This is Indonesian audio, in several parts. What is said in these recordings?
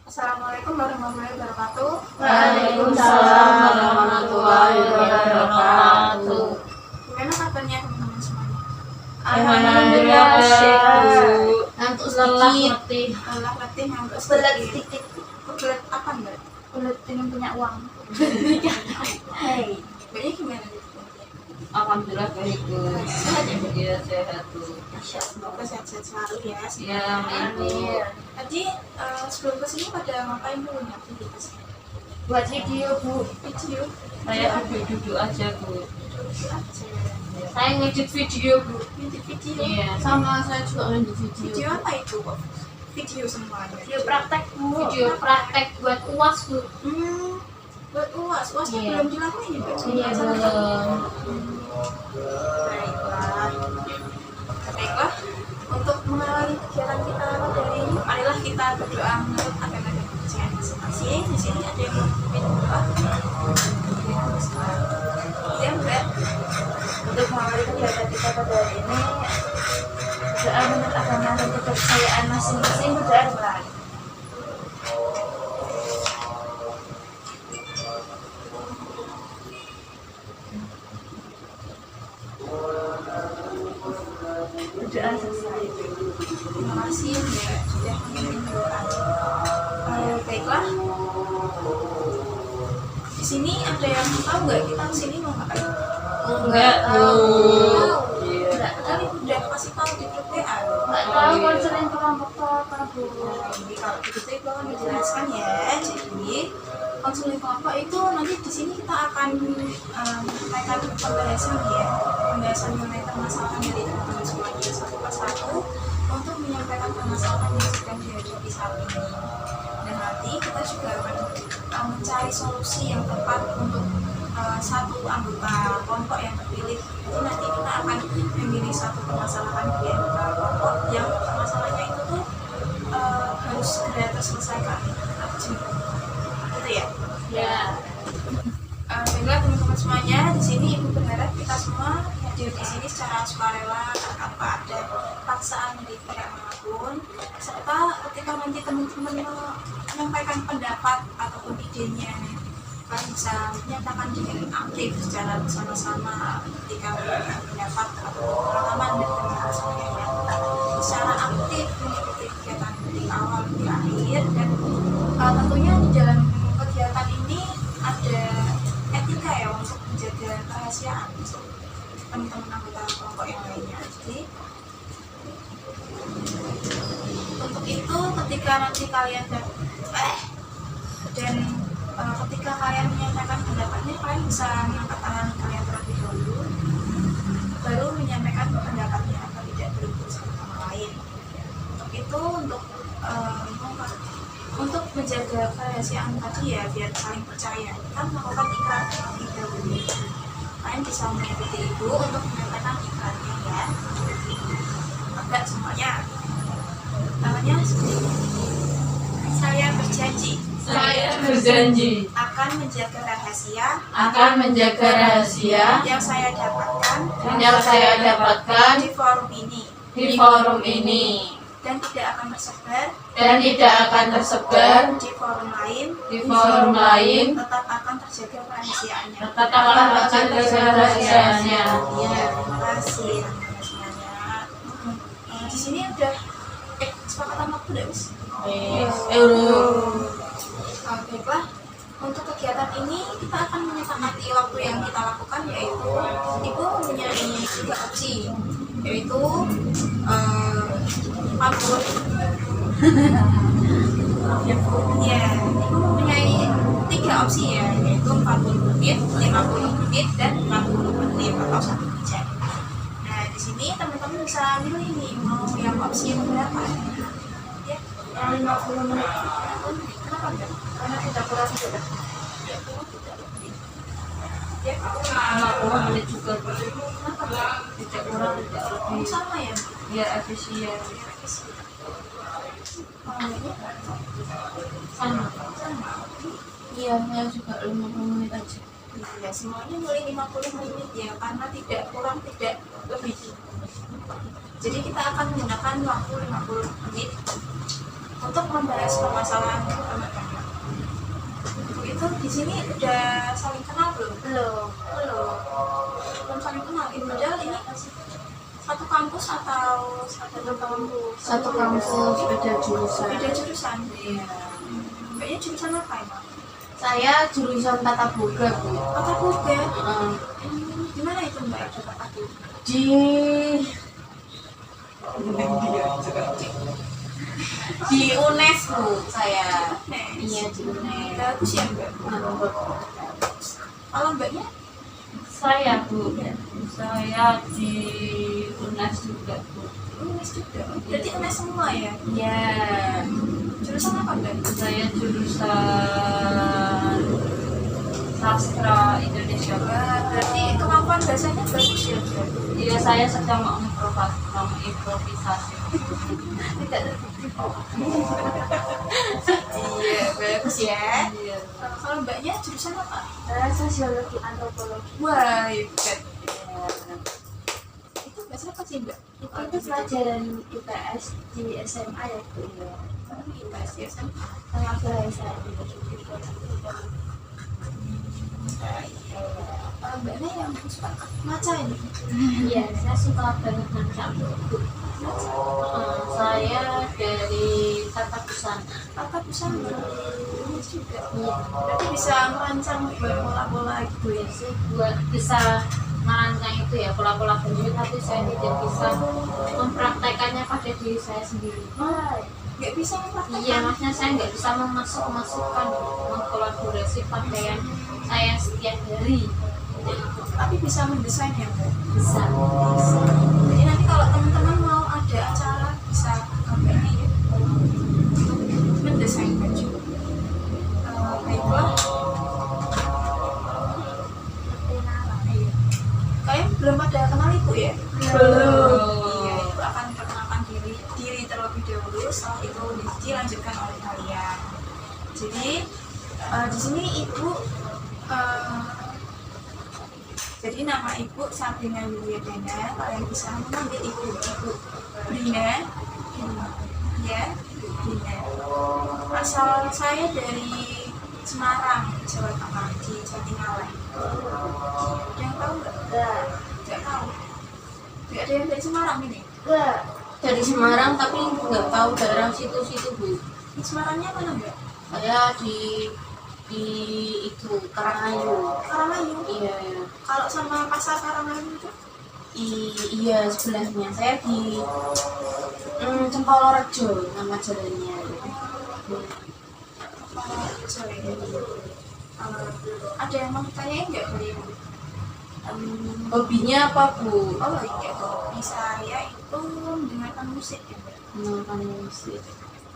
Assalamualaikum warahmatullahi wabarakatuh. Waalaikumsalam warahmatullahi wabarakatuh. Gimana kabarnya teman-teman semuanya? Alhamdulillah sehat. Ngantuk sedikit. Lelah letih ngantuk Berat sedikit. sedikit. Berat apa enggak? Berat dengan punya uang. Hei, kayaknya gimana nih? Alhamdulillah baik Bu. Sehat ya Bu? Iya sehat Bu. Semoga sehat-sehat selalu ya. Ya amin Bu. Tadi sebelum kesini pada ngapain dulu nih aktivitasnya? Buat video, Bu. Video. Saya duduk-duduk aja Bu. Aja. Saya ngedit video, Bu. Video. Iya. Sama saya juga ngedit video. Video apa itu kok? Video semuanya. Video praktek, Bu. Oh, Video praktek buat UAS, Bu. Buat uasnya Iya. belum dilakuin ya Bu? Iya, belum. Baiklah, untuk mengawali kegiatan kita pada hari ini, marilah kita berdoa menurut agama dan kepercayaan masing-masing. Di sini ada yang memimpin doa. Ya, Mbak. Untuk mengawali kegiatan kita pada hari ini, berdoa menurut agama dan kepercayaan masing-masing, berdoa mulai. Berdoa selesai. Terima kasih Mbak sudah memimpin doa. Baiklah. Di sini ada yang tahu nggak kita kesini mau ngapain? Enggak Bu. Iya. Enggak, tadi udah kasih tahu di grup WA. Nggak tahu konseling kelompok apa, Bu. Jadi kalau begitu Ibu akan menjelaskan ya. Jadi konseling kelompok itu nanti di sini kita akan menyampaikan pembahasan ya, pembahasan mengenai permasalahan dari teman-teman semuanya satu persatu untuk menyampaikan permasalahan yang sedang dihadapi saat ini. Dan nanti kita juga akan mencari solusi yang tepat untuk satu anggota kelompok yang terpilih. Jadi nanti kita akan memilih satu permasalahan di antara kelompok yang permasalahannya itu tuh harus segera terselesaikan. Gitu ya. Ya. Baiklah teman-teman semuanya, di sini Ibu berharap kita semua hadir di sini secara sukarela tanpa ada paksaan dari pihak manapun, serta ketika nanti teman-teman menyampaikan pendapat ataupun idenya, kalian bisa menyatakan dengan aktif secara bersama-sama ketika memberikan pendapat atau pengalaman dari teman-teman semuanya, secara aktif mengikuti kegiatan dari awal hingga akhir. Dan tentunya di dalam kegiatan ini ada etika ya untuk menjaga kerahasiaan untuk teman-teman anggota kelompok yang lainnya. Jadi untuk itu ketika nanti kalian ketika kalian menyampaikan pendapatnya, kalian bisa mengangkat tangan kalian terlebih dahulu baru menyampaikan pendapatnya agar tidak berebut satu sama lain. Untuk itu untuk menjaga kerahasiaan tadi ya, biar saling percaya, kita melakukan ikrar terlebih dahulu. Kalian bisa mengikuti Ibu untuk menyampaikan ikrarnya ya. Agak semuanya namanya seperti ini. Saya berjanji Saya berjanji akan menjaga rahasia akan menjaga rahasia yang saya dapatkan di forum ini dan tidak akan tersebar di forum lain, tetap akan terjaga rahasiaannya. tetap akan terjaga rahasianya. Iya, terima kasih teman-teman semuanya. Di sini udah kesepakatan waktu deh, Mas. Baiklah, untuk kegiatan ini kita akan menyepakati waktu yang kita lakukan, yaitu Ibu mempunyai 3 opsi, yaitu 40 ya, Ibu mempunyai 3 opsi ya, yaitu 40 menit, 50 menit, dan 60 menit atau 1 jam. Nah, di sini teman-teman bisa milih nih mau yang opsi yang berapa ya. Yang 50 menit. Kenapa enggak? Karena tidak kurang juga. Ya, 50 menit juga Bu. kenapa enggak? Tidak kurang tidak lebih. Sama ya, Biar efisien. Sama. sama. Iya, saya juga 50 menit aja. Iya, semuanya mulai 50 menit ya, karena tidak kurang tidak lebih. Jadi kita akan menggunakan waktu 50 menit untuk membahas permasalahan teman-teman. Untuk itu di sini udah saling kenal belum? Belum saling kenal. Padahal ini satu kampus atau satu kampus? Satu kampus, beda jurusan. Beda jurusan. Iya. Mbaknya jurusan apa emang? Saya jurusan tata boga, Bu. Tata boga. Heeh. Gimana itu Mbak ada tata boga? Di UNES, Bu, saya. Iya, di UNES. Bagus ya Mbak. Kalau Mbaknya? Saya, Bu. Saya di UNES juga, Bu. UNES juga. Berarti UNES semua ya? Iya. Jurusan apa Mbak? Saya jurusan sastra Indonesia. Wah, berarti kemampuan bahasanya bagus ya Mbak? Iya, saya sedang mengimprovisasi. Tidak iya, bagus ya. Iya. Kalau Mbaknya jurusan apa? Sosiologi antropologi. Wah, hebat. Itu Mbak siapa sih Mbak? Itu pelajaran IPS di SMA ya Bu. IPS ya kan? Sama bahasa. Kalau Mbaknya yang suka ngaca ini? Iya, saya suka banget baca buku. Saya dari tata busana. Apa busana? Ini juga. Iya, Berarti bisa merancang buat pola-pola gitu ya? Sih buat bisa merancang itu ya pola-pola baju, tapi saya tidak bisa mempraktekannya pada diri saya sendiri. Wah, nggak bisa mempraktekkan. Iya, maksudnya saya nggak bisa memasukkan mengkolaborasi pakaian saya setiap hari. Tapi bisa mendesain ya Mbak? Bisa. Jadi nanti kalau teman-teman mau ada acara bisa kabarnya ya mendesain baju. Baiklah. Iya. Kalian belum pada kenal Ibu ya? Belum. Iya, Ibu akan perkenalkan diri terlebih dahulu. Setelah itu dilanjutkan oleh kalian. Jadi di sini Ibu jadi nama Ibu Sabrina Wilyadana. Kalian bisa memanggil Ibu Brina. Ya, Brina. Asal saya dari Semarang, Jawa Tengah, di Jatingalai. Ada yang tahu nggak? Nggak tahu. Nggak ada yang dari Semarang ini. Dari Semarang tapi nggak tahu daerah situ-situ, Bu. Di Semarangnya mana Mbak? Saya di itu Karangayu. Karanganyuh. Iya. Kalau sama pasar Karanganyuh itu? Iya, sebelahnya. Saya di Cempolorejo nama jalannya. Ada yang mau ditanyain nggak dari Ibu? Hobinya apa, Bu? Oh iya, hobi saya itu mendengarkan musik ya Mbak. Menonton musik.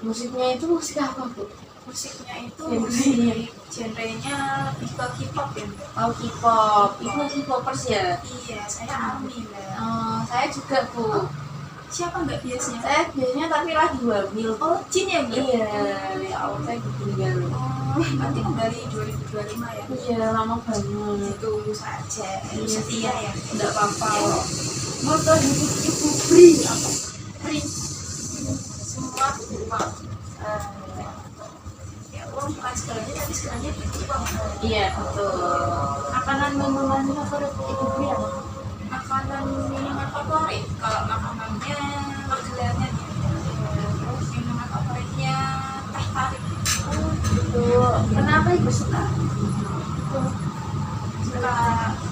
Musiknya itu musik apa, Bu? Musiknya itu Genrenya. genrenya lebih ke K-pop ya Mbak. Oh, K-pop. Ibu K-popers ya? Iya, saya ARMY Mbak. Saya juga, Bu. Siapa Mbak biasanya? Saya biasanya tapi lagi hamil. Oh, Jin ya Mbak? Iya, ya Allah, saya ditinggal. Oh, nanti kembali 2025 ya? Iya, lama banget. Tunggu saja, setia ya. Enggak apa-apa. Moto hidup Ibu Bri apa? Bri semua uang. Ya uang bukan segalanya, tapi segalanya uang. Iya, betul. Makanan minuman favorit Ibu Bri apa? Makanan minuman favorit, kalau makanannya gelarnya terus minuman favoritnya teh tarik. Itu kenapa Ibu suka? Suka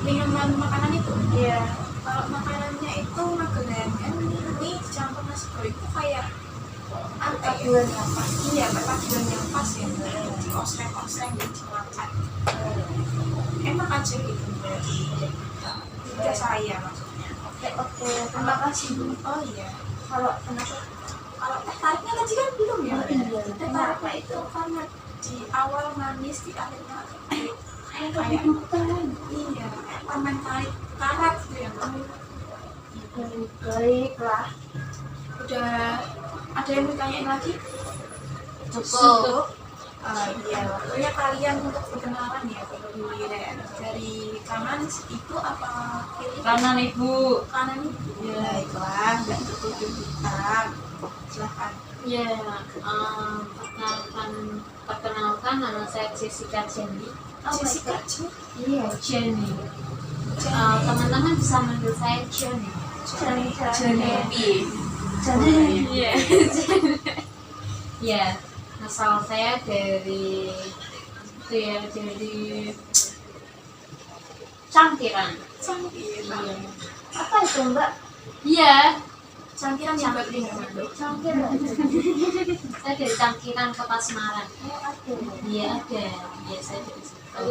minuman makanan itu. Iya. Kalau makanannya itu magelangan ini dicampur nasi goreng itu kayak apa ya? Paduan yang pas. Iya, perpaduan yang pas ya, di osreng-osreng dimakan. Enak aja gitu berarti. Tidak saya maksudnya. Oke, terima kasih Bu. Oh iya. Kalau kenapa? Kalau teh tariknya tadi kan belum ya? Oh, iya. Teh tariknya itu karena di awal manis, di akhirnya Kayak bukan. iya, permen tarik karat gitu ya. Baiklah. Udah ada yang mau ditanyain lagi? Cukup. Iya, waktunya kalian untuk berkenalan ya dari kanan itu apa kiri? Kanan, Ibu. Kanan itu. Iya. Baiklah, nggak tertutup hitam. Silahkan. Ya, perkenalkan nama saya Jessica Jenny. Jessica. Iya, Jenny. Teman-teman bisa manggil saya Jenny. Iya, ya. Asal saya dari itu ya, dari Cangkiran. Cangkiran. Iya. Apa itu Mbak? Iya, Cangkiran yang berlingga. Cangkiran. saya dari Cangkiran, Kota Semarang. Ada. Iya ada, iya saya dari situ.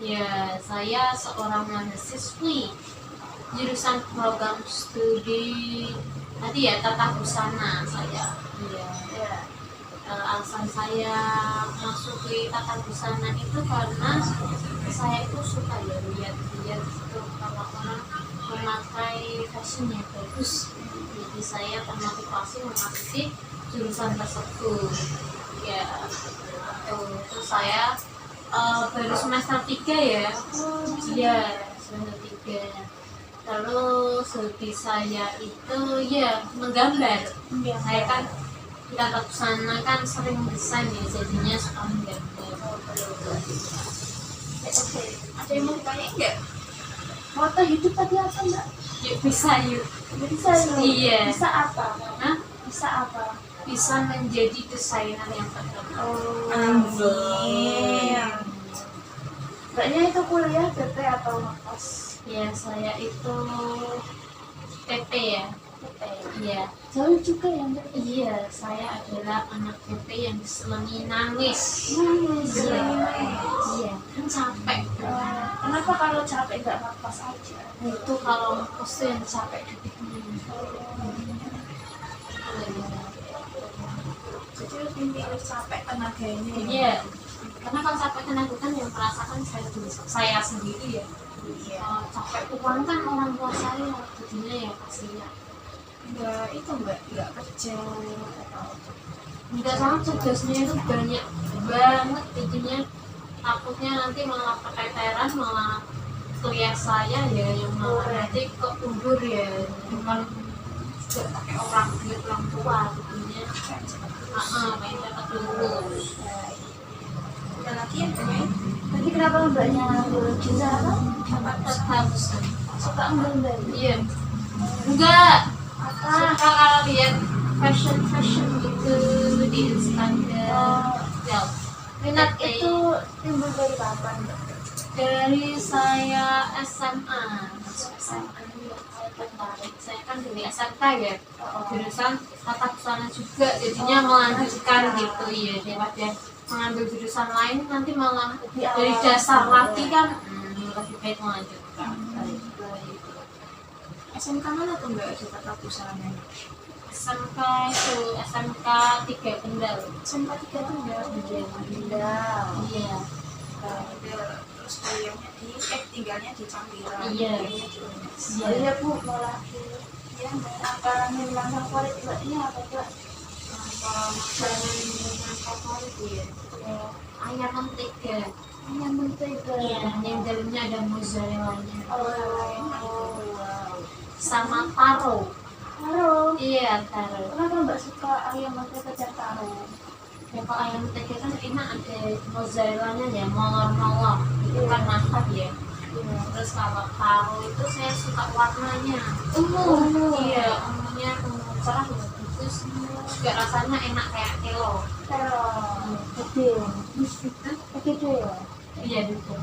Ya, saya seorang mahasiswi jurusan program studi tadi ya tata busana saya. Iya. Ya. Alasan saya masuk ke tata busana itu karena saya itu suka ya lihat-lihat itu kalau orang memakai fashion yang bagus. Jadi saya termotivasi memasuki jurusan tersebut. Ya, terus saya baru semester 3 ya. Iya, semester 3. Terus hobi saya itu ya menggambar. Saya kan di tata busana kan sering desain ya, jadinya suka menggambar. Oke. Ada yang mau ditanya enggak? Moto hidup tadi apa Mbak? Yuk bisa yuk. Bisa yuk. Iya. Bisa apa? Hah? Bisa apa? Bisa menjadi desainer yang terkenal. Oh. Amin. Mbaknya itu kuliah PP atau ngekos? Ya saya itu PP ya. PP. Iya. Jauh juga ya Mbak? Iya, saya adalah anak PP yang diselingi nangis. Nangis. Iya. Iya, kan capek. Kenapa kalau capek nggak ngekos aja? Nah, itu kalau ngekos tuh yang capek duduknya. Jadi lebih milih capek tenaganya. Iya. Karena kalau capek tenaga kan yang merasakan saya sendiri ya. Iya. Capek uang kan orang tua saya, jadinya ya kasihan. Enggak itu enggak kerja atau Enggak sama tugasnya itu banyak banget, jadinya takutnya nanti malah keteteran, malah kuliah saya ya yang malah nanti keundur ya, bukan juga pakai orang duit orang tua, jadinya pengen dapat lulus. ada lagi yang pengen Tadi kenapa Mbaknya ambil jurusan apa? Tetap Suka menggambar. iya, enggak Apa? suka kalau lihat fashion gitu di Instagram. Ya, Minat itu timbul dari kapan Mbak? dari saya SMA, masuk SMA saya tertarik. Saya kan dari SMK ya, jurusan tata busana juga, jadinya melanjutkan gitu ya, daripada mengambil jurusan lain nanti malah dari dasar lagi kan lebih baik melanjutkan. SMK mana tuh enggak ada tata busana? SMK itu SMK 3 Kendal. SMK 3 tuh enggak ada. Iya. Terus kuliahnya tinggalnya di Cangkiran. Iya. Kuliahnya di UNES. Oh iya Bu, mau lagi. Iya Mbak. Makanan yang favorit Mbaknya apa Mbak? Kalau makanan yang favorit ya, ayam mentega. Ayam mentega. Iya, yang dalamnya ada mozzarella-nya. Oh. Sama taro. Halo. Iya, taro. Kenapa Mbak suka ayam mentega dan taro? Ya, kalau ayam mentega kan enak, ada mozzarella-nya ya, molor-molor. Itu kan mantap ya. Terus kalau taro itu saya suka warnanya. Iya, ungunya ungu cerah ya. Terus juga rasanya enak kayak kelo. Taro. Gede. Gede ya? Iya, betul.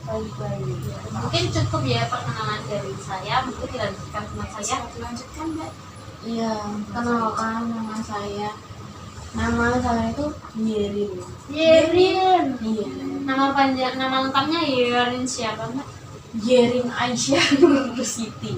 Baik-baik. Mungkin cukup ya perkenalan dari saya. Mungkin dilanjutkan teman saya. Bisa dilanjutkan Mbak. Iya, kenalkan nama saya. Nama saya itu Yerin. Yerin. Iya. Nama panjang, nama lengkapnya Yerin siapa Mbak? Yerin Aisyah Nur Siti.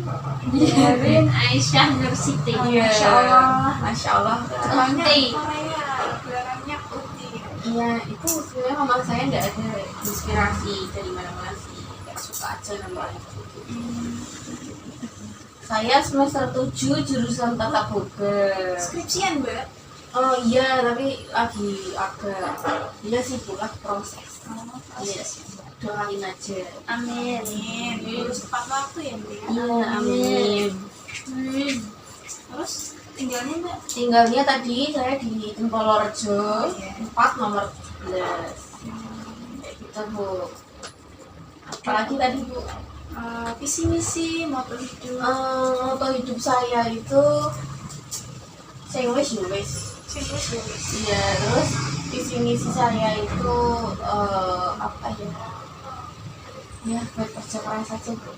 Yerin Aisyah Nur Siti. Iya. Masya Allah. Masya Allah. Namanya Uti. Korea, gelarannya Uti. Iya, itu sebenarnya mama saya nggak ada inspirasi dari mana-mana sih. Nggak suka aja nama itu. Saya semester 7 jurusan tata boga. Skripsian Mbak. Oh iya, tapi lagi agak iya sih bulat proses. Iya, doain aja. Amin. Lulus tepat waktu ya Mbak. Iya, amin. Terus tinggalnya Mbak? Tinggalnya tadi saya di Tempolorejo, Iya. 4 nomor 17. Kayak gitu Bu. Apalagi tadi Bu, Visi misi moto hidup. moto hidup saya itu sing wis ya wis. Serius ya guys. Iya, terus visi misi saya itu apa ya? Ya, bekerja keras saja Bu.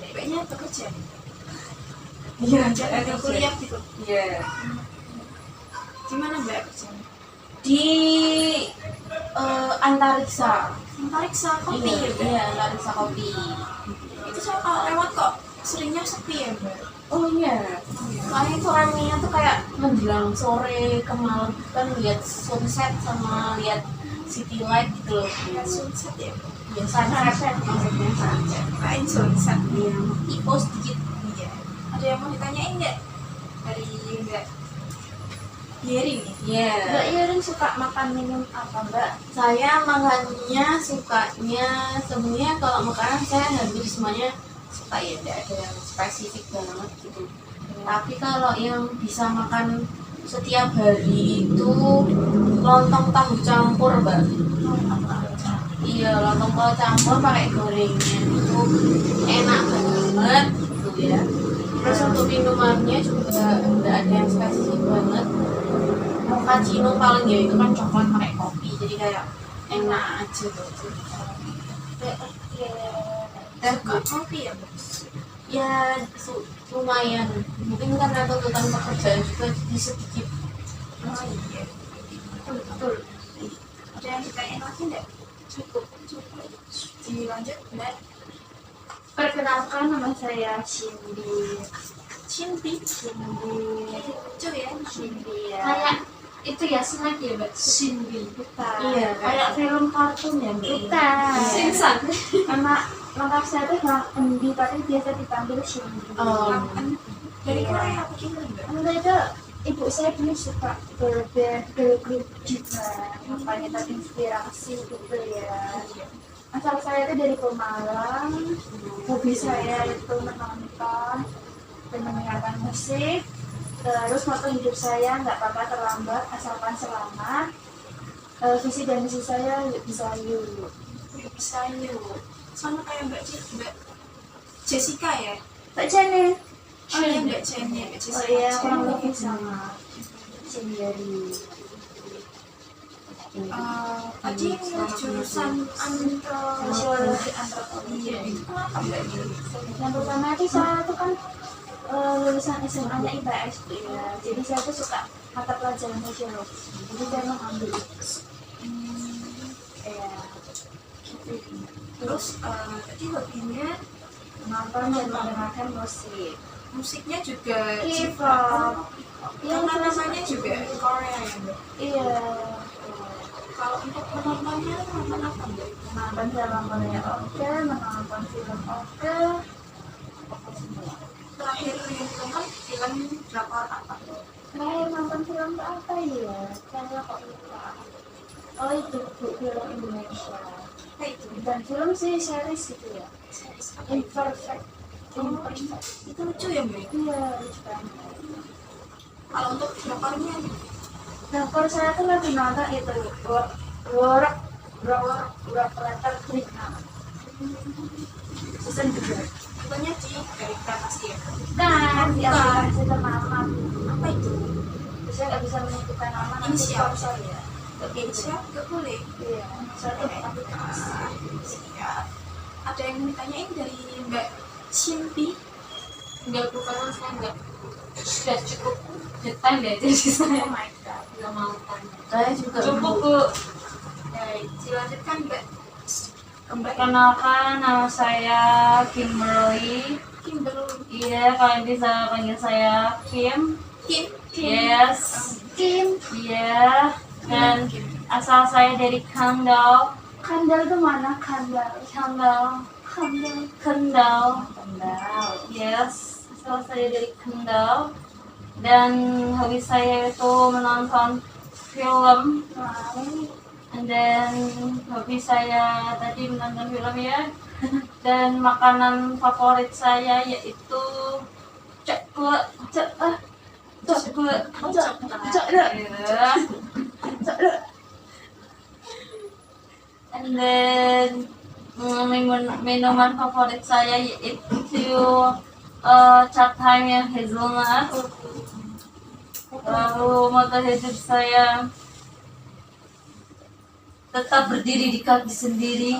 Kayaknya bekerja. Iya, Ada kuliah gitu. Iya. Gimana Mbak kerjanya? Di Antariksa. Antariksa kopi ya Mbak? Iya, Antariksa kopi. Itu saya kalau lewat kok seringnya sepi ya Mbak? Oh iya, soalnya itu ramenya tuh kayak menjelang sore ke malam kan lihat sunset sama lihat city light gitu loh. Lihat sunset ya Mbak? Ya sunset maksudnya sunset. Lain sunset. Iya, tipe sedikit. Iya. Ada yang mau ditanyain nggak? Dari Mbak Yeri nih. Iya. Mbak Yerin suka makan minum apa Mbak? Saya makannya sukanya sebenarnya kalau makanan saya hampir semuanya suka ya, tidak ada yang spesifik banget gitu. Tapi kalau yang bisa makan setiap hari itu lontong tahu campur Mbak. Iya, lontong tahu campur pakai gorengan itu enak banget gitu ya. Terus untuk minumannya juga nggak ada yang spesifik banget. Mochaccino paling ya itu kan coklat pakai kopi, jadi kayak enak aja gitu. Suka kopi ya Mbak? Ya lumayan, mungkin karena tuntutan pekerjaan juga jadi sedikit. Oh iya. Betul. Ada yang ditanyain lagi nggak? Cukup. Dilanjut Mbak. Perkenalkan nama saya Cindy. Cinti. Cindy. Lucu ya. Cindy ya. Kayak itu ya snack ya Mbak, Shinbi. Bukan. Iya, Kayak film kartun ya Mbak. Bukan. Sinsan. Nama lengkap saya tuh Endi, tapi biasa dipanggil Cindy. Lakukan dari Korea apa gimana Mbak? Enggak, itu ibu saya dulu suka berband girl group juga, makanya terinspirasi gitu ya. Asal saya itu dari Pemalang, hobi saya itu menonton dan mendengarkan musik. Terus moto hidup saya nggak apa-apa terlambat asalkan selamat. Visi dan misi saya bisa yuk. Bisa yuk. Sama kayak Mbak Jessica ya? Mbak Jenny. Oh iya Mbak Jenny. Mbak Oh Jessica. iya, kurang lebih sama. Sendiri. Tadi jurusan Sosiologi antropologi. Iya, itu kenapa Mbak Jenny? Yang pertama itu saya tuh kan lulusan SMA-nya IPS tuh ya. Jadi saya tuh suka mata pelajaran sosiologi. Jadi saya mengambil itu. Ya. Terus tadi hobinya Menonton dan mendengarkan musik. musiknya juga K-pop. Yang namanya juga Korea ya Mbak? Iya. Kalau untuk menontonnya nonton apa Mbak? Menonton film Korea oke, menonton film oke. Terakhir yang ditonton film drakor apa? Terakhir nonton film tuh apa ya? Saya kok lupa. Oh itu film Indonesia. Kayak itu. Dan film sih series gitu ya. Series apa? Imperfect. Imperfect. Itu lucu ya Mbak? Iya, lucu banget. Kalau untuk drakornya Drakor saya tuh lagi nonton itu Work Letter Trick season 2. contohnya di Amerika pasti ya. Kan, di aplikasi ternama. Apa itu? Saya nggak bisa menyebutkan nama. nanti Inisial. sponsor ya. Indonesia nggak boleh. Iya, saya tuh aplikasi. Siap. Ada yang mau ditanyain dari Mbak Simpi? Enggak, Bu, karena saya enggak sudah cukup detail ya, jadi saya Oh my god. nggak mau tanya. Saya juga Cukup Bu. Baik, dilanjutkan Mbak. Mbak Perkenalkan, nama saya Kimberly. Kimberly. Iya, kalian bisa panggil saya Kim. Kim. Yes. Kim, Iya. Dan asal saya dari Kendal. Kandal tuh mana? Kandal. Kendal. Kandal. Kendal. Kandal. Yes. Asal saya dari Kendal. Dan hobi saya itu menonton film. Nah, ini And then hobi saya tadi menonton film ya. Dan makanan favorit saya yaitu And then minuman favorit saya yaitu cat time yang hazelnut. Lalu moto hidup saya tetap berdiri di kaki sendiri,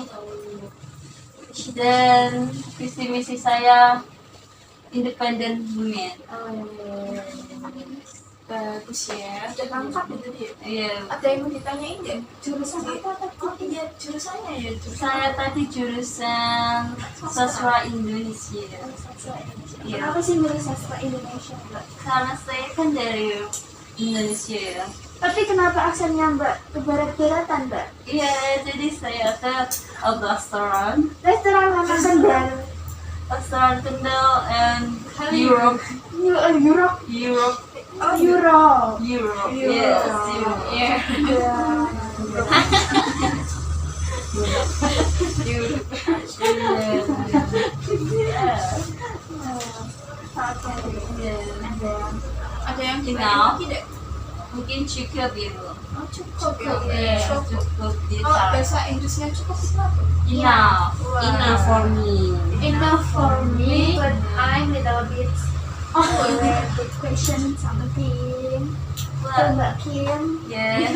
dan visi misi saya independent women. Bagus ya, udah lengkap itu dia. Iya. Ada yang mau ditanyain nggak? Jurusan apa tadi? Oh iya, jurusannya ya. Saya tadi jurusan sastra Indonesia. Iya. Kenapa sih milih sastra Indonesia, Mbak? Karena saya kan dari Indonesia ya. Tapi kenapa aksennya Mbak ke barat-baratan, Mbak? Iya, jadi saya ke restoran Restoran Kendal and Europe. Europe. Oh Europe. Yes, Europe. Yeah. ada yang Genau. ditanyain tidak? Mungkin cukup itu. Oh cukup ya. Iya, Cukup. cukup di Oh bahasa Inggrisnya cukup itu apa? Enough. Wow. Enough for me. Enough for me, but I'm little bit good question something. Mbak Kim, Yeah.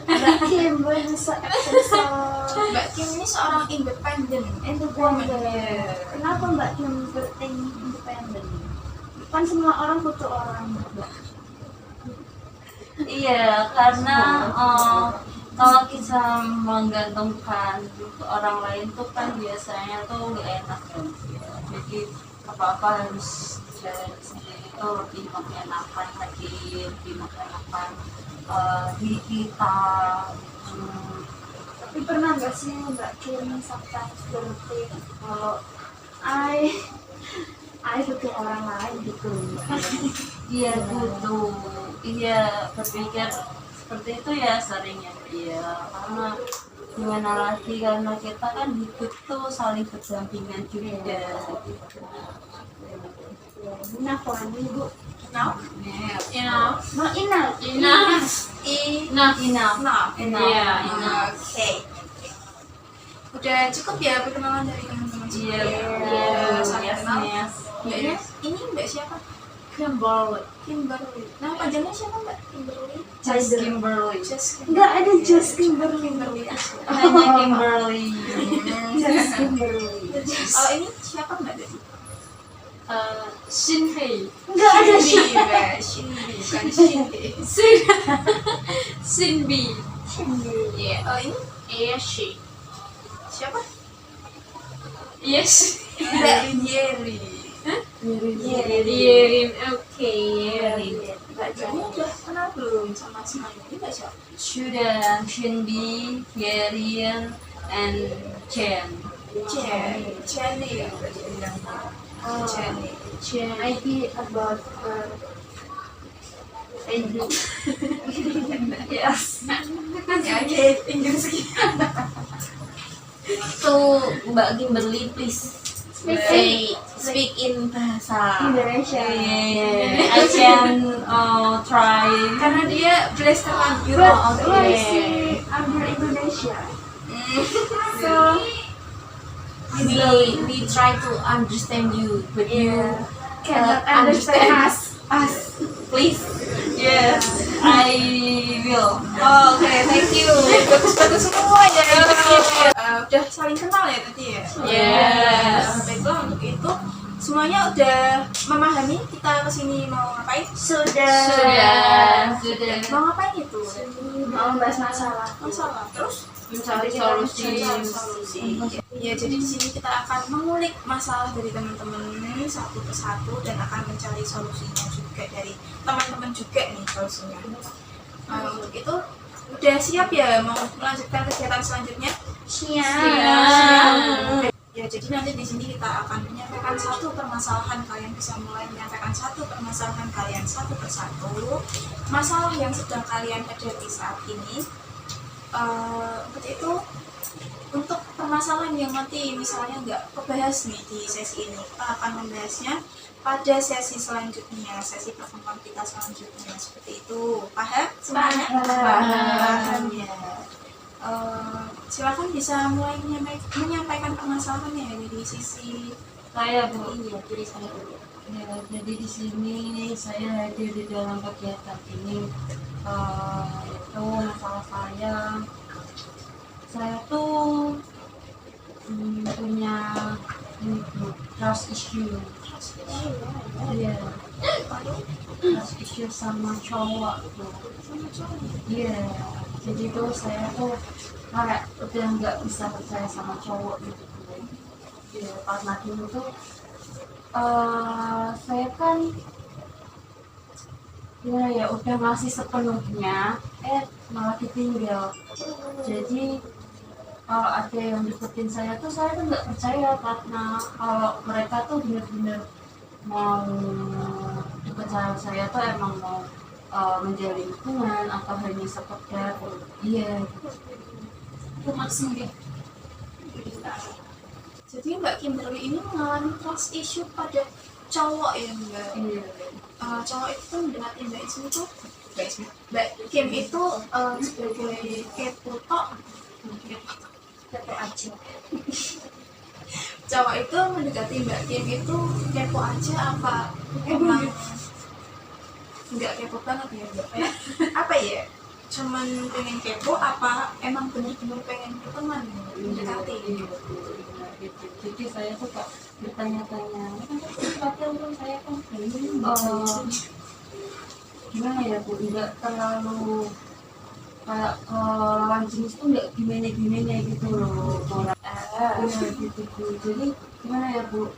Mbak Kim bisa episode Mbak Kim ini seorang independen. independen. Kenapa Mbak Kim penting independen? Kan semua orang butuh orang, Mbak. Iya, karena kalau kita menggantungkan ke orang lain tuh kan biasanya tuh gak enak kan. Jadi apa-apa harus dari sendiri tuh lebih mengenakan lagi, lebih mengenakan diri kita. Tapi pernah nggak sih Mbak Kim sometimes berpikir kalau I butuh orang lain gitu? Iya butuh, iya berpikir seperti itu ya seringnya dia, karena gimana lagi, karena kita kan hidup tuh saling berdampingan juga. Enough for me, Bu. Now? Enough. No, enough. Enough. Enough. Enough. Iya, Enough. Oke. Udah cukup ya perkenalan dari teman-teman Iya, Udah saling yes, kenal. yes. Mbaknya, ini Mbak siapa? Kimberly. Kimberly. Nah, panjangnya siapa Mbak? Kimberly? Just Kimberly. Just Nggak ada just Kimberly. Kimberly aja. Hanya Kimberly. Just Kimberly. Oh, ini siapa Mbak tadi? Shinhei. Nggak ada Shinbi, Mbak. Shinbi, bukan Shinbi. Shinbi. Iya. Oh, ini Yeshi. siapa? Yes. Mbak Yeri. Yerin. Oke, Yerin. Mbak Jani udah kenal belum sama semuanya? Ini Mbak siapa? Sudah Shinbi, Yerin, and Chen. Jenny. Jenny. ID about ID. Yes. Ya, oke. Inggris So, Mbak Kimberly, please speak in bahasa Indonesia. I can try. Karena dia blaster lanjut. But why is under Indonesia? So, we try to understand you, but you Cannot understand us. please. Yes, I will. oke, thank you. Bagus-bagus semua ya. Udah saling kenal ya tadi ya? Yes. Baiklah, untuk itu semuanya udah memahami kita kesini mau ngapain? Sudah. Mau ngapain itu? Mau bahas masalah. Masalah. Terus Mencari solusi. Ya, jadi di sini kita akan mengulik masalah dari teman-teman satu persatu dan akan mencari solusinya juga dari teman-teman juga nih solusinya. Untuk itu udah siap ya mau melanjutkan kegiatan selanjutnya? Siap. Ya, jadi nanti di sini kita akan menyampaikan satu permasalahan, kalian bisa mulai menyampaikan satu permasalahan kalian satu persatu, masalah yang sedang kalian hadapi saat ini. Untuk itu, untuk permasalahan yang nanti misalnya nggak kebahas nih di sesi ini, kita akan membahasnya pada sesi selanjutnya, sesi pertemuan kita selanjutnya, seperti itu. Paham semuanya? Paham ya. Silakan bisa mulai menyampaikan permasalahannya dari sisi Saya Bu, ini, diri saya dulu. ya, jadi di sini saya hadir di dalam kegiatan ini, itu masalah saya tuh punya ini Bu, trust issue. Iya, trust issue sama cowok tuh. Iya, jadi tuh saya tuh kayak udah nggak bisa percaya sama cowok gitu. Iya, karena dulu tuh saya kan ya udah ngasih sepenuhnya, malah ditinggal. Jadi kalau ada yang deketin saya tuh nggak percaya, karena kalau mereka tuh bener-bener mau deket sama saya tuh emang mau menjalin hubungan atau hanya sekedar iya gitu. Itu maksudnya. Jadi Mbak Kimberly ini mengalami trust issue pada cowok ya Mbak? Iya. Cowok itu mendekati Mbak Ismi itu, Mbak Kim itu sebagai kepo aja. Cowok itu mendekati Mbak Kim itu kepo aja apa emang nggak kepo banget ya Mbak? Apa ya? Cuman pengen kepo apa emang bener-bener pengen berteman mendekati? Jadi saya suka bertanya-tanya, tapi untuk saya kan gimana ya Bu, nggak terlalu kayak lawan jenis tuh nggak gimana gitu loh ya gitu Bu. Jadi gimana ya Bu,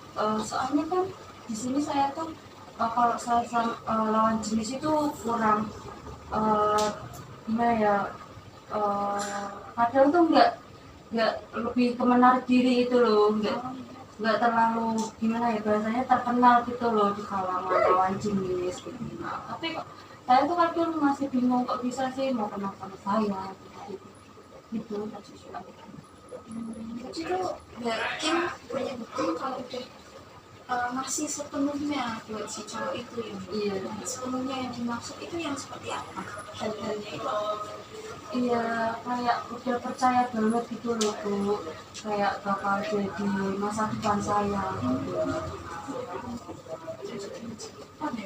soalnya kan di sini saya tuh kalau saya sama lawan jenis itu kurang gimana ya, kadang tuh nggak lebih ke menarik diri itu loh, nggak terlalu gimana ya bahasanya terkenal gitu loh di kalangan lawan jenis gitu. Nah, tapi kok saya tuh kadang masih bingung kok bisa sih mau kenal sama saya gitu. Jadi tuh Mbak Kim punya bukti kalau udah masih sepenuhnya buat si cowok itu ya. Iya. Sepenuhnya yang dimaksud itu yang seperti apa? Hal-halnya itu. Iya, kayak udah percaya banget gitu loh Bu, kayak bakal jadi masa depan saya gitu.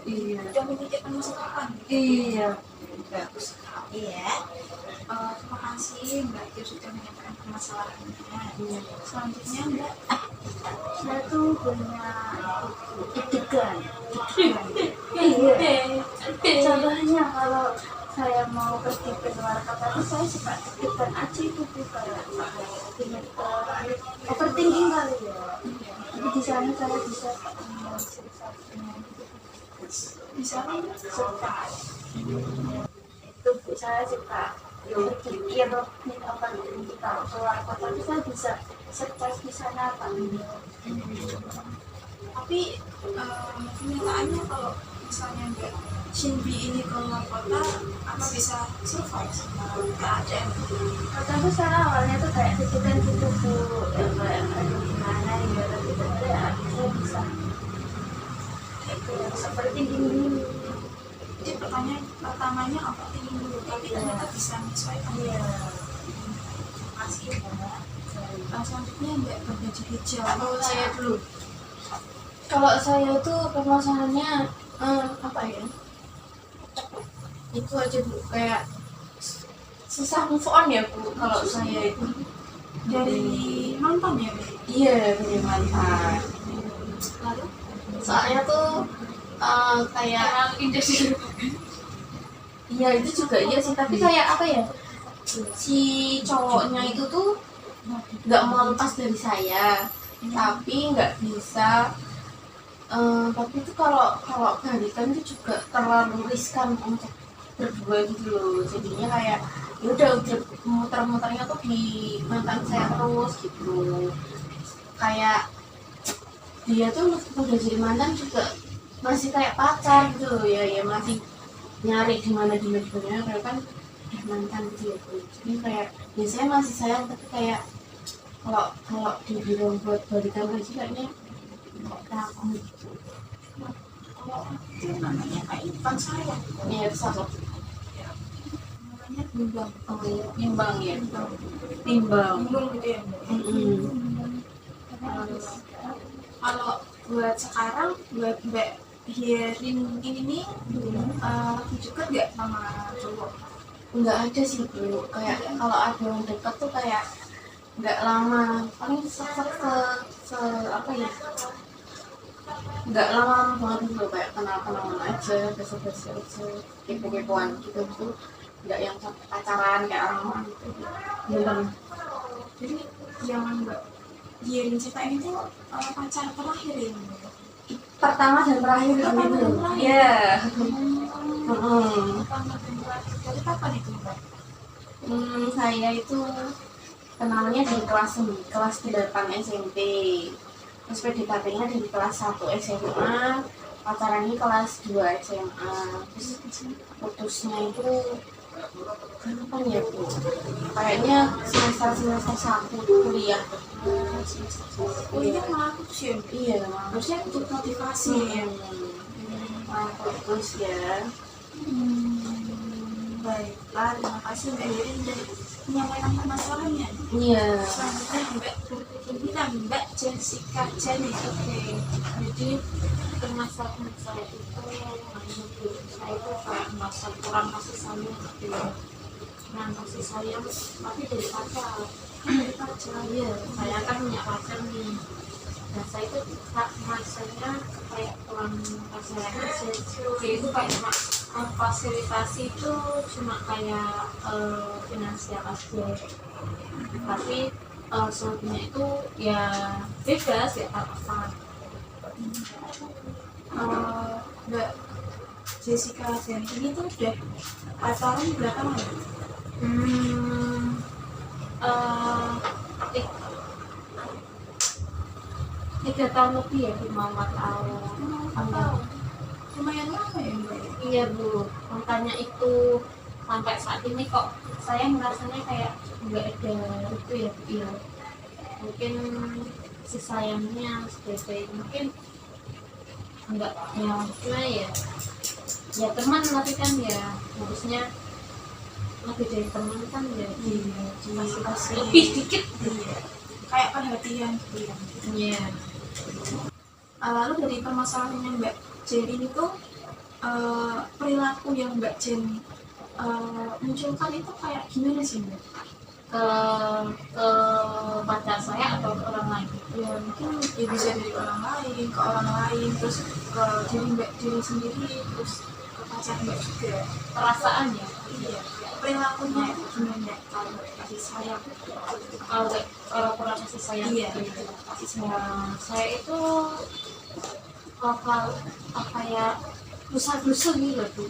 Iya. Udah memikirkan masa depan. Iya. Bagus sekali ya. Terima kasih Mbak Kim sudah menyampaikan permasalahannya. Iya. Selanjutnya Mbak, Saya tuh punya deg-degan. Iya. Contohnya kalau saya mau pergi ke luar kota itu saya suka deg-degan aja itu kayak overthinking kali ya. Tapi di sana saya bisa bisa suka itu saya suka berpikir nih apa nih kalau keluar kota itu saya bisa sukses di sana apa tapi kenyataannya kalau misalnya Mbak Shinbi ini keluar kota apa bisa survive sama keadaan? Tapi saya awalnya tuh kayak deg-degan gitu Bu, ya kayak aduh gimana ya, tapi ternyata ya saya bisa itu yang seperti gini. Jadi pertanyaan pertamanya overthinking dulu, tapi ternyata bisa menyesuaikan. Iya. Terima kasih Mbak. Selanjutnya Mbak berbaju hijau. Oh, saya dulu. Kalau saya tuh permasalahannya apa ya? Itu aja Bu, kayak susah move on ya Bu kalau saya itu. Dari mantan ya Mbak? Iya, dari mantan. Lalu Soalnya tuh kayak iya itu juga iya sih, tapi kayak apa ya, si cowoknya itu tuh nggak mau lepas dari saya, tapi nggak bisa tapi itu kalau balikan itu juga terlalu riskan untuk berdua gitu loh, jadinya kayak ya udah muter-muternya tuh di mantan saya terus gitu. Kayak dia tuh meskipun udah jadi mantan juga masih kayak pacar gitu loh ya masih nyari di mana karena kan udah mantan gitu ya. Jadi kayak biasanya masih sayang, tapi kayak kalau dibilang buat balikan lagi kayaknya kok takut gitu. Itu namanya kayak ikan saya. Iya, sama. Namanya bimbang. Oh iya, timbang ya. Bimbang. Timbang. Bingung gitu ya. Kalau buat sekarang buat Mbak Hierin ini nih lagi deket nggak sama cowok? Nggak ada sih Bu, kayak kalau ada yang deket tuh kayak nggak lama, paling apa ya, nggak lama banget gitu, kayak kenal-kenalan aja, basa-basi aja, kepo-kepoan gitu gitu, nggak yang sampai pacaran kayak orang gitu. Belum. Jadi yang Mbak Hierin cerita ini tuh pacar terakhir ini. Pertama dan terakhir Pertama gitu. dan terakhir. Iya. Pertama dan terakhir. Dari kapan itu Mbak? Saya itu kenalnya di kelas 8 SMP. Terus PDKT-nya dari kelas 1 SMA, pacarannya kelas 2 SMA. Terus putusnya itu kapan ya Bu? Kayaknya semester 1 kuliah. Oh ini malah putus ya? Iya. Harusnya untuk motivasi ya. Putus ya. Baiklah, terima kasih Mbak Hierin dan menyampaikan permasalahannya. Iya. Selanjutnya Mbak bilang Mbak Jessica Janet. Oke. Jadi permasalahan saya itu saya itu kayak merasa kurang kasih sayang gitu ya, kurang kasih sayang tapi dari pacar. Dari pacar. Iya, saya kan punya pacar nih. Nah saya itu rasanya kayak kurang kasih sayang aja. Dia itu kayak cuma fasilitasi itu cuma kayak finansial aja. Tapi selebihnya itu ya bebas ya apa. Mbak Jessica Janet ini tuh udah pacaran berapa lama? Eh, 3 tahun lebih ya, 5 tahun. Lumayan lama ya Mbak? Iya Bu, makanya itu sampai saat ini kok saya merasanya kayak nggak ada itu ya Bu, ya. Mungkin si sayangnya sebagai mungkin enggak ya gimana ya, ya teman tapi kan ya harusnya lebih dari teman kan ya dikasih lebih dikit. Iya. Kayak perhatian gitu ya. Iya. Lalu dari permasalahannya Mbak Jen ini tuh perilaku yang Mbak Jen munculkan itu kayak gimana sih Mbak? ke pacar saya atau ke orang lain? Ya mungkin ya bisa dari orang lain ke orang lain, terus ke diri sendiri, terus ke pacar Mbak juga. Perasaan ya. Iya. Perilakunya itu gimana kalau kasih sayang? Kalau kurang kasih sayang. Iya. Kasih sayang. Saya itu apa ya, susah-susah gitu loh Bu.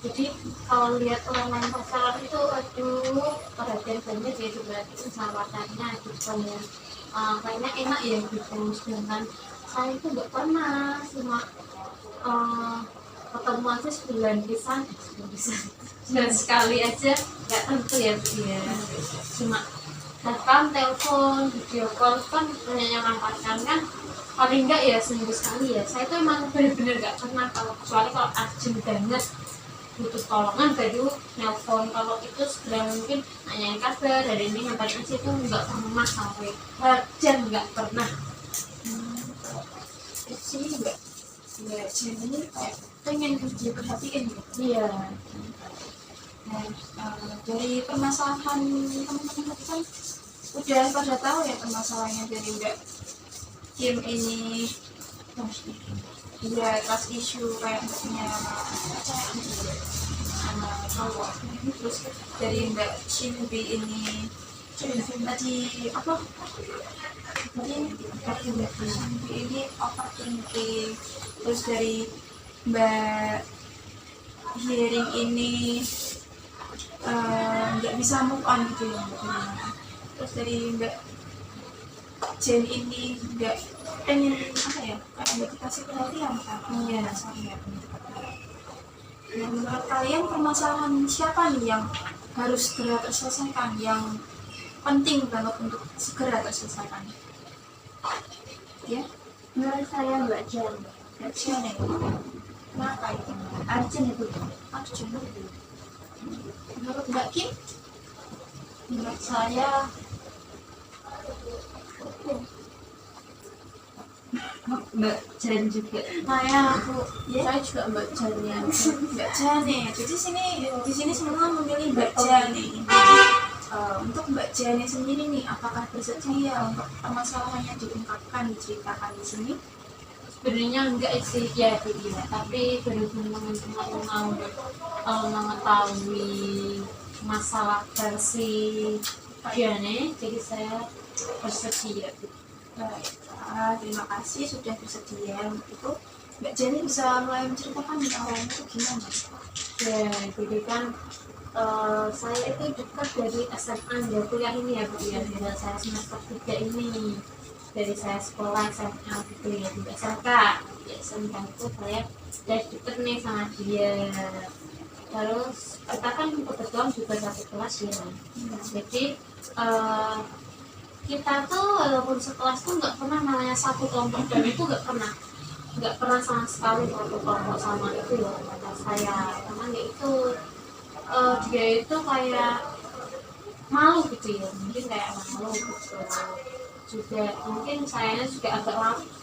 Jadi kalau lihat orang lain pacaran itu aduh perhatian banget ya juga itu sama pacarnya gitu ya. Kayaknya enak ya gitu, sedangkan saya itu nggak pernah, cuma ketemu aja sebulan bisa dan sekali aja nggak tentu ya Bu ya, cuma bahkan telepon video call kan hanya yang pacaran kan paling enggak ya seminggu sekali ya. Saya itu emang benar-benar nggak pernah, kalau kecuali kalau urgent banget butuh tolongan baru nelpon, kalau itu segera mungkin nanyain kabar dari ini yang paling aja itu nggak pernah sampai jam, nggak pernah. Di sini Mbak Jen ini kayak pengen diperhatiin gitu. Iya. Nah, dari permasalahan teman-teman tadi kan udah pada tahu ya permasalahannya dari Mbak Kim ini. Iya, trust issue kayak punya sama cowok. Terus dari Mbak Shinbi ini tadi apa? Tadi Mbak Shinbi ini overthinking. Terus dari Mbak Hearing ini nggak bisa move on gitu ya. Terus dari Mbak Jen ini nggak pengen apa ya, kayak nggak dikasih perhatian kan? Iya rasanya. Nah, menurut kalian permasalahan siapa nih yang harus segera terselesaikan, yang penting banget untuk segera terselesaikan? Ya, Menurut saya Mbak Jen. Mbak Jane. Kenapa itu? Arjen itu. Arjun. Menurut Mbak Kim? Menurut saya Mbak Jan juga. Saya juga Mbak Jan ya. Mbak Jane. Jadi di sini semua memilih Mbak Jane. Untuk Mbak Jane sendiri nih, apakah bersedia untuk permasalahannya diungkapkan, diceritakan di sini? Sebenarnya enggak sih ya Bu ya, tapi berhubung teman-teman mau mengetahui masalah versi Jane, jadi saya bersedia Bu. Baiklah, terima kasih sudah bersedia untuk itu. Mbak Jane bisa mulai menceritakan nih awalnya itu gimana? Ya, jadi kan saya itu dekat dari SMA ya kuliah ini ya Bu ya, dari saya semester 3 ini. Dari saya sekolah SMA gitu ya di SMK, di SMK itu saya deket nih sama dia. Terus kita kan kebetulan juga satu kelas ya, jadi kita tuh walaupun sekelas tuh nggak pernah namanya satu kelompok, dan itu nggak pernah sama sekali satu kelompok sama itu ya kata saya, karena ya itu dia itu kayak malu gitu ya, mungkin kayak malu gitu. Juga mungkin sayanya juga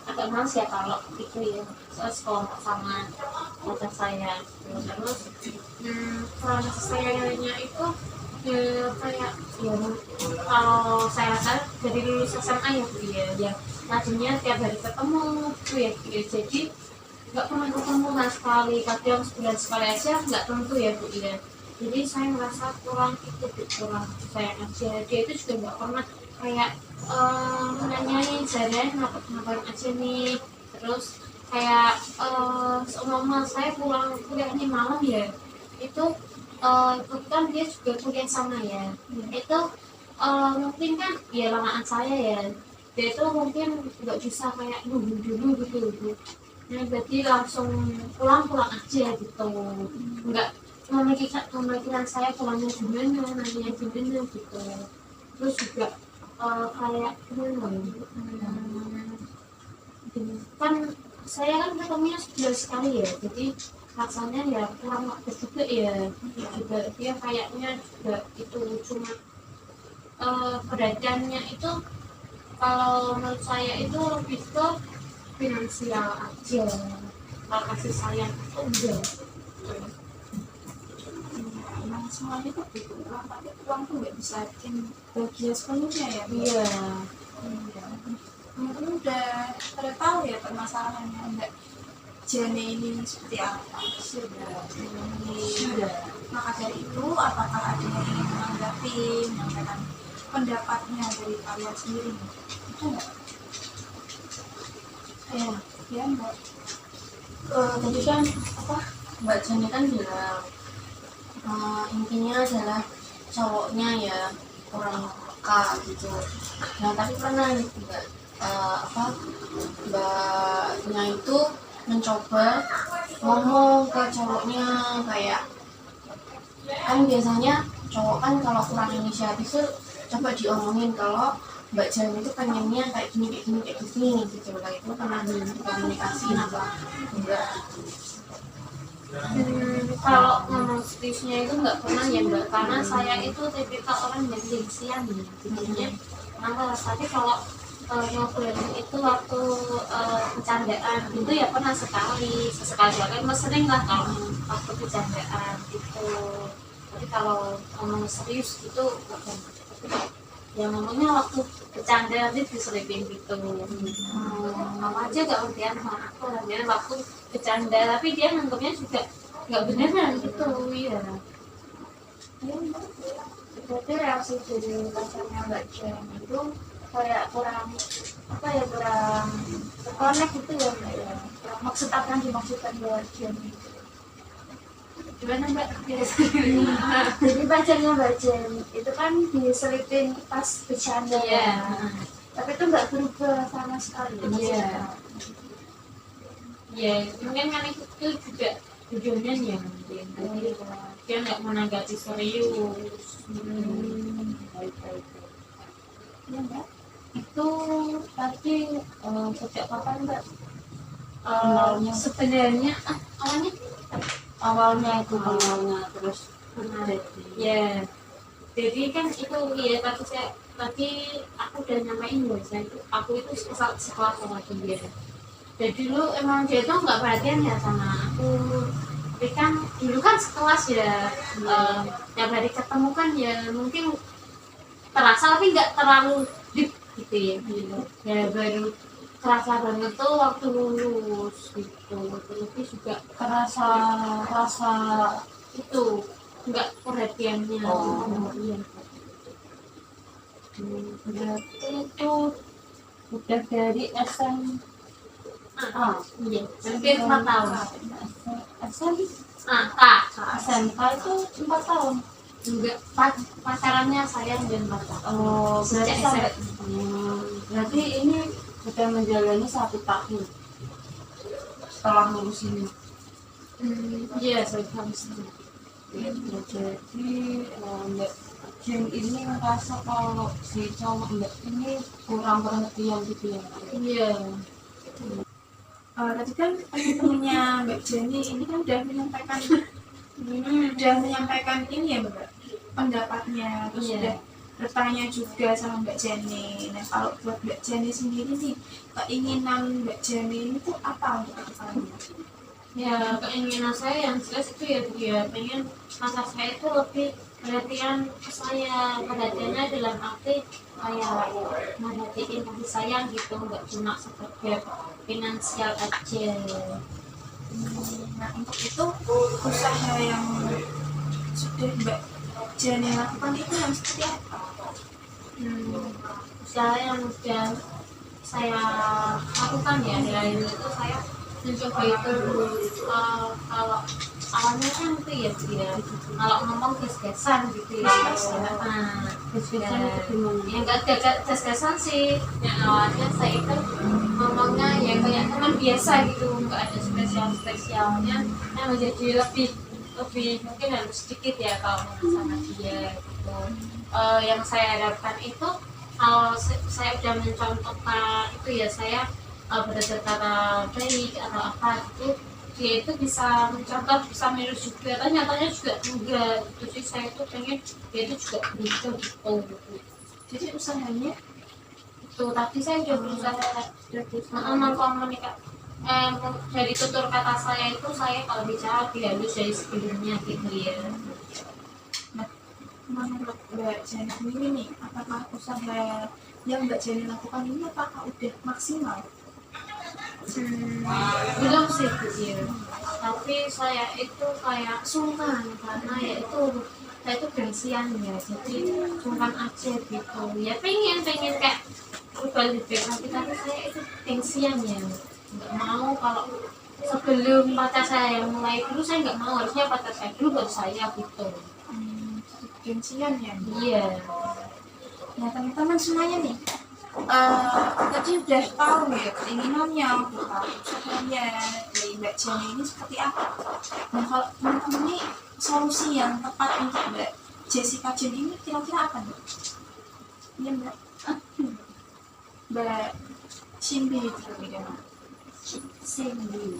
agak males ya kalau itu ya sekelompok sama kata saya. Terus kalau sayanya itu ya kayak ya kalau saya rasa dari lulus SMA ya Bu ya tadinya tiap hari ketemu gitu ya, jadi nggak pernah ketemu sama sekali, kadang sebulan sekali aja nggak tentu ya Bu ya. Jadi saya merasa kurang sayang aja. Dia itu juga nggak pernah kayak nanyain saya ngapain aja nih. Terus kayak seumpama saya pulang kuliah ini malam ya, itu kebetulan dia juga kuliah sama ya. Itu mungkin kan ya lamaan saya ya, dia itu mungkin nggak bisa kayak nunggu dulu gitu. Nah berarti langsung pulang aja gitu, nggak memikirkan saya pulangnya gimana, nanya gimana gitu. Terus juga kayak kan saya kan ketemunya sebulan sekali ya, jadi rasanya ya kurang waktu juga ya. Juga dia kayaknya juga itu cuma perhatiannya itu kalau menurut saya itu lebih ke finansial aja, kalau kasih sayang itu enggak. Emang semuanya tuh butuh uang, tapi uang tuh nggak bisa bikin bahagia sepenuhnya ya Bu? Iya. Mungkin udah pada tahu ya permasalahannya Mbak Jane ini seperti apa. Sudah. Maka dari itu, apakah ada yang ingin menanggapi, menyampaikan pendapatnya dari kalian sendiri? Ada nggak? Ya Mbak. Tadi kan Mbak Jan kan bilang intinya adalah cowoknya ya kurang peka gitu. Nah tapi pernah Mbaknya itu mencoba ngomong ke cowoknya, kayak kan biasanya cowok kan kalau kurang inisiatif tuh coba diomongin kalau Mbak Jan itu pengennya kayak gini gitu. Lah itu pernah dikomunikasiin apa enggak? Kalau ngomong seriusnya itu nggak pernah ya Mbak, karena saya itu tipikal orang yang gengsian ya, jadinya malas. Tapi kalau ngobrol itu waktu bercandaan itu ya pernah sekali kan, mas sering lah kalau waktu bercandaan itu. Tapi kalau ngomong serius itu nggak pernah. Ya ngomongnya waktu bercanda nanti diselipin gitu. Mama aja gak ngertian sama aku, dia waktu bercanda, tapi dia nganggapnya juga nggak beneran gitu ya. Berarti reaksi dari pacarnya Mbak Jen itu kayak kurang connect gitu ya Mbak ya. Kurang maksud apa yang dimaksudkan Mbak Jen itu. Gimana Mbak? Jadi pacarnya Mbak Jen itu kan diselipin pas bercanda ya. Tapi itu nggak berubah sama sekali. Iya. Ya, mungkin kan itu juga tujuannya ya mungkin. Jadi dia nggak menanggapi serius. Baik-baik. Iya Mbak. Itu tadi sejak kapan Mbak? Kenalnya. Sebenarnya awalnya Awalnya itu kenalnya terus jadi ya, jadi kan itu ya tadi aku udah nyamain loh, aku itu sekelas sama dia. Jadi dulu emang dia tuh nggak perhatian ya sama aku, tapi kan dulu kan sekelas ya, tiap hari ketemu kan ya mungkin terasa tapi nggak terlalu deep gitu ya, ya baru kerasa banget tuh waktu lulus gitu, tapi juga kerasa rasa itu nggak perhatiannya. Oh. Iya. berarti itu udah dari Iya, hampir 4 tahun. Kak, SMK itu 4 tahun. juga pacarannya saya dan 4 tahun. Oh, berarti Sejak sampai SMA. berarti ini sudah menjalani 1 tahun setelah lulus ini. Iya, saya harus. Ya, jadi Mbak Jen ini merasa kalau si cowok Mbak ini kurang perhatian gitu ya. Iya. Tadi kan temennya Mbak Jenny ini kan udah menyampaikan ini ya Mbak, pendapatnya, terus Iya. udah bertanya juga sama Mbak Jenny. Nah kalau buat Mbak Jenny sendiri nih, keinginan Mbak Jenny ini tuh apa untuk kedepannya? Ya, keinginan saya yang jelas itu ya dia pengen masa saya itu lebih perhatian ke saya, perhatiannya dalam arti kayak merhatiin kasih sayang gitu, nggak cuma sekedar finansial aja. Nah untuk itu usaha yang sudah Mbak Jenny lakukan itu yang seperti apa? Usaha yang sudah saya lakukan ya dari itu saya mencoba itu kalau awalnya kan itu ya dia kalau ngomong gas-gasan gitu ya, Gas-gasan itu gimana? ya enggak gas-gasan sih, yang awalnya saya itu ngomongnya ya kayak teman biasa gitu, nggak ada spesialnya, yang menjadi lebih mungkin harus sedikit ya kalau ngomong sama dia gitu. Yang saya harapkan itu kalau saya udah mencontohkan itu ya saya berdasar kata baik atau apa gitu, dia itu bisa mencontoh, bisa meniru juga, tapi nyatanya juga enggak gitu sih. Saya tuh pengen dia itu juga bisa gitu. Jadi usahanya Itu tadi saya udah berusaha mengkomunikasi, dari tutur kata saya itu saya kalau bicara lebih halus dari sebelumnya gitu ya. menurut Mbak Jenny sendiri nih, apakah usaha yang Mbak Jenny lakukan ini apakah udah maksimal? Belum sih gitu ya, tapi saya itu kayak sungkan karena ya itu saya itu gengsian ya, jadi sungkan aja gitu ya, pengen kayak berubah lebih baik tapi saya itu gengsian ya, nggak mau kalau sebelum pacar saya yang mulai dulu, saya nggak mau, harusnya pacar saya dulu baru saya gitu. Gengsian ya? Iya. Nah teman-teman semuanya nih, tadi udah tahu ya keinginannya, udah tahu usahanya dari Mbak Jenny ini seperti apa. Nah kalau teman-teman ini solusi yang tepat untuk Mbak Jessica Jen ini kira-kira apa nih? Iya Mbak. Mbak Cindy itu ya. Cindy.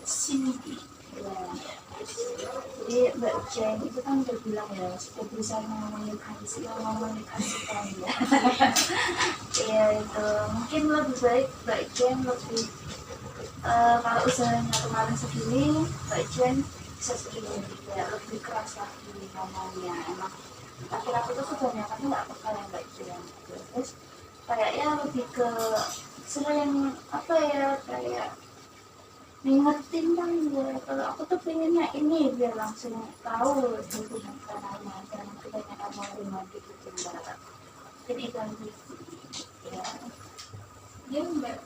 Jadi Mbak Jen itu kan udah bilang ya sudah berusaha mengkomunikasikan ya. Ya itu mungkin lebih baik Mbak Jen lebih kalau usahanya kemarin segini, Mbak Jen bisa segini juga lebih keras lagi ngomongnya. Emang laki-laki itu kebanyakan nggak peka ya Mbak Jen. Terus kayaknya lebih ke sering apa ya kayak ngingetin kan ya, kalau aku tuh pengennya ini biar langsung tahu gitu caranya, jangan kebanyakan mati gitu Mbak. Jadi kan ya. Ya Mbak.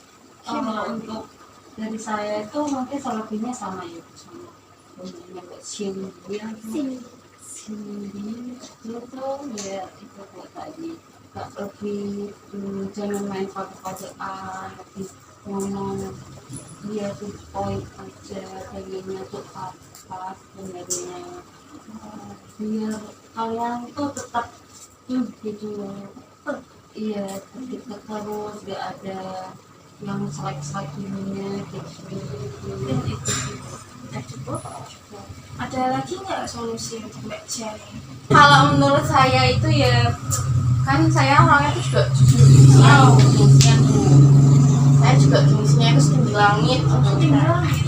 Kalau untuk dari saya itu mungkin selebihnya sama ya sama Mbak Cindy itu ya itu kayak tadi nggak lebih jangan main pakai-pakean, lebih ngomong dia tuh poin aja, pengennya tuh pas benernya, biar kalian tuh tetap gitu. Iya, deket terus, gak ada yang selek-selek ininya gitu. Dan itu udah cukup. Ada lagi nggak solusi untuk Mbak Jenny? Kalau menurut saya itu ya, kan saya orangnya tuh juga jujur gengsinya, gengsinya tuh. Saya juga gengsinya itu setinggi langit.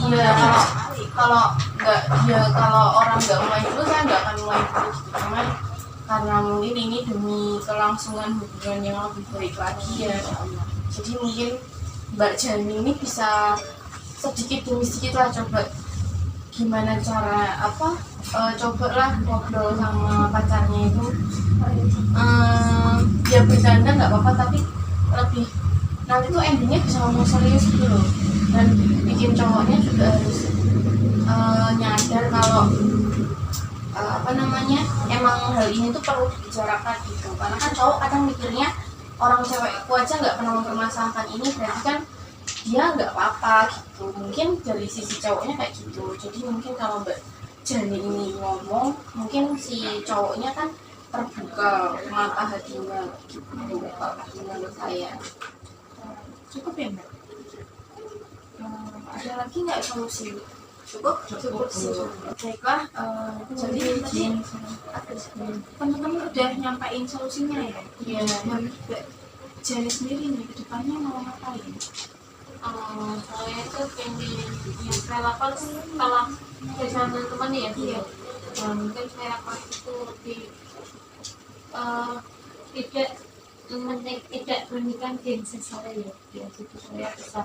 Iya, kalau nggak dia, kalau orang nggak mulai dulu, saya nggak akan mulai dulu gitu. Cuman karena mungkin ini demi kelangsungan hubungan yang lebih baik lagi ya. Jadi mungkin Mbak Jani ini bisa sedikit demi sedikit lah coba gimana cara cobalah ngobrol sama pacarnya itu, ya bercanda nggak apa-apa, tapi lebih nanti tuh endingnya bisa ngomong serius gitu loh, dan bikin cowoknya juga harus nyadar kalau emang hal ini tuh perlu dibicarakan gitu. Karena kan cowok kadang mikirnya orang cewekku aja nggak pernah mempermasalahkan ini, berarti kan dia nggak apa-apa gitu. Mungkin dari sisi cowoknya kayak gitu. Jadi mungkin kalau Mbak Jani ini ngomong, mungkin si cowoknya kan terbuka mata hatinya gitu. Kalau menurut saya Cukup ya Mbak? Ada lagi nggak solusi? Cukup sih. Baiklah, jadi tadi teman-teman udah nyampain solusinya ya. Iya. Dan Mbak Jenny sendiri nih ke depannya mau ngapain? Saya tuh pengen yang saya lakukan setelah bersama teman ya, mungkin saya lakukan itu lebih tidak menikah gengsi saya ya, jadi saya bisa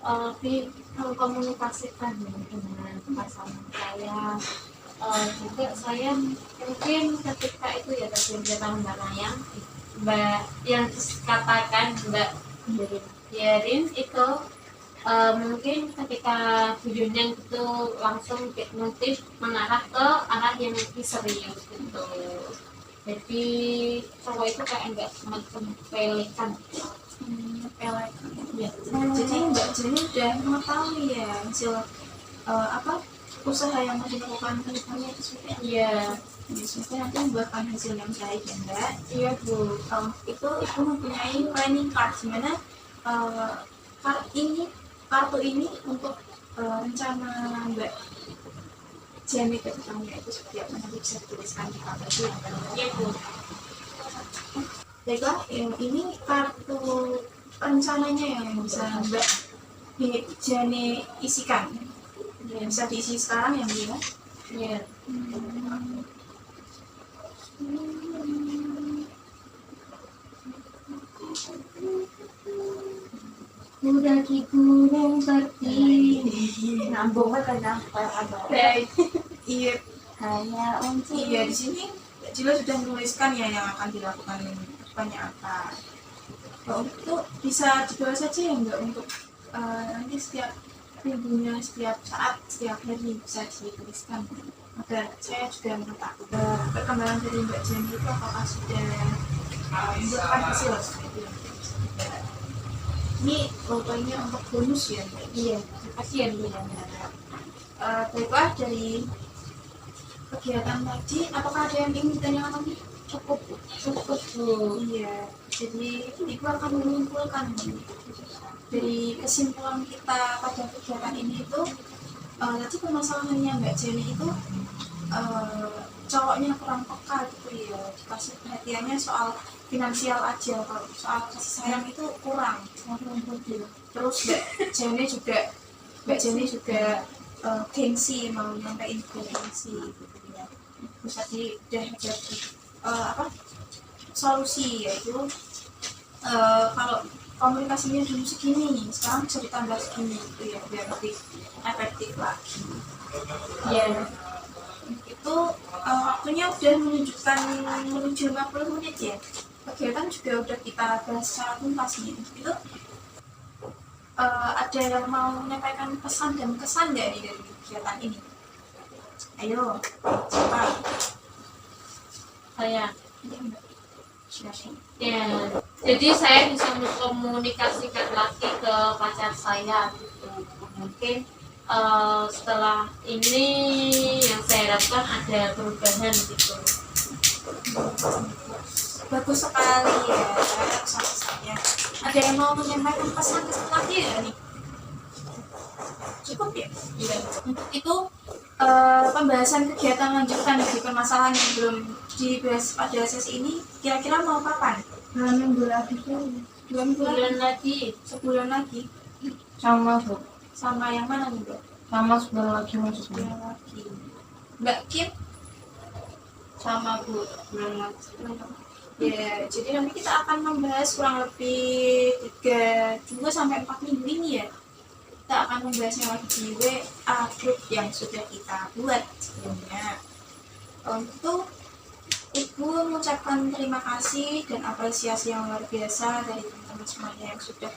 lebih mengkomunikasikan dengan pasangan saya. Juga saya mungkin ketika itu ya terjadi Mbak yang dikatakan Mbak biarin itu, mungkin ketika videonya itu langsung hipnotis mengarah ke arah yang lebih serius gitu. Jadi cowok itu kayak enggak semacam pelikan. Ya. Jadi Mbak Jenny udah mengetahui ya hasil usaha yang mau dilakukan ke depannya itu seperti apa? Iya. Jadi semoga nanti membuahkan hasil yang baik ya Mbak. Iya Bu. Itu Ibu mempunyai planning card, dimana kartu ini untuk rencana Mbak Jenny ke depannya itu seperti apa, nanti bisa dituliskan di kartu itu yang Mbak. Iya Bu. Baiklah, yang ini kartu rencananya yang bisa Mbak Jenny isikan. Ya, bisa diisi sekarang ya Mbak. Iya. Mendaki gunung tertinggi, nambung kan Baik. Iya. hanya untuk Iya, di sini Mbak Jila sudah menuliskan ya yang akan dilakukan depannya apa. Itu bisa dibawa saja ya Mbak, untuk nanti setiap minggunya, setiap saat, setiap hari bisa dituliskan agar saya juga mengetahui perkembangan dari Mbak Jenny itu apakah sudah membuahkan hasil seperti itu. Ini fotonya untuk bonus ya Mbak. Iya. Kasihan Bu. Baiklah, dari kegiatan tadi apakah ada yang ingin ditanyakan lagi? Cukup Bu. Iya, jadi Ibu akan menyimpulkan dari kesimpulan kita pada kegiatan ini itu, tadi permasalahannya Mbak Jenny itu cowoknya kurang peka gitu ya, dikasih perhatiannya soal finansial aja, kalau soal kasih sayang itu kurang. Terus Mbak Jenny juga gengsi, mau nyampein ke gengsi gitu ya. Terus tadi udah ada solusi, yaitu kalau komunikasinya dulu segini, sekarang bisa ditambah segini gitu ya, biar lebih efektif lagi. Iya. Itu waktunya udah menunjukkan menuju 50 menit ya. Kegiatan juga udah kita bahas secara tuntas nih. Itu ada yang mau menyampaikan pesan dan kesan dari kegiatan ini? Ayo, siapa? Saya. Iya, Mbak. Silakan. Ya, jadi saya bisa mengkomunikasikan lagi ke pacar saya gitu. Mungkin setelah ini yang saya harapkan ada perubahan gitu. bagus sekali ya pesan-pesannya. Ada yang mau menyampaikan pesan lagi ya nih? Cukup ya? Iya. Untuk itu pembahasan kegiatan lanjutan dari permasalahan yang belum dibahas pada sesi ini kira-kira mau kapan? 2 minggu lagi tuh. 2 minggu lagi? Bulan lagi. Sebulan lagi? Sama Bu, Sama yang mana nih Mbak? sama sebulan lagi maksudnya. Sebulan lagi. Mbak Kim? Sama Bu, bulan lagi. Ya, jadi nanti kita akan membahas kurang lebih 2 sampai 4 minggu ini ya. Kita akan membahasnya lagi di WA group yang sudah kita buat sebelumnya. Untuk Ibu mengucapkan terima kasih dan apresiasi yang luar biasa dari teman-teman semuanya yang sudah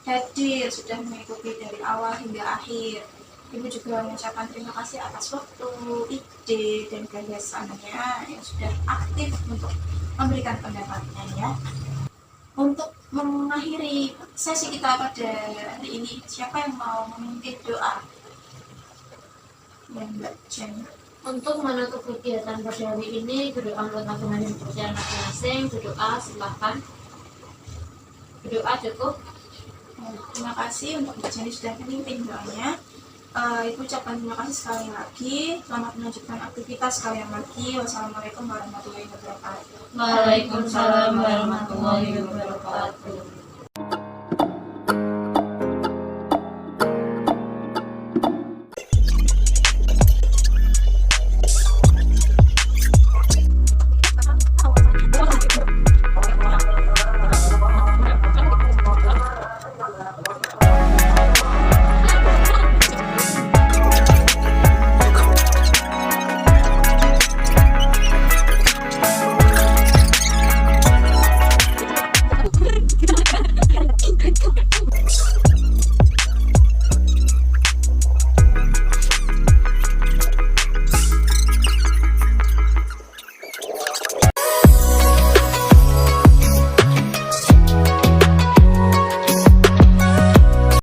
hadir, sudah mengikuti dari awal hingga akhir. Ibu juga mengucapkan terima kasih atas waktu, ide, dan gagasannya yang sudah aktif untuk memberikan pendapatnya ya. Untuk mengakhiri sesi kita pada hari ini, siapa yang mau memimpin doa? Yang Mbak Jen. Untuk menutup kegiatan pada hari ini, berdoa menurut agama dan kepercayaan masing-masing. Berdoa, silahkan. Berdoa cukup. Terima kasih untuk Mbak Jenny sudah memimpin doanya. Ibu ucapkan terima kasih sekali lagi. Selamat melanjutkan aktivitas sekalian lagi. Wassalamualaikum warahmatullahi wabarakatuh. Waalaikumsalam warahmatullahi wabarakatuh.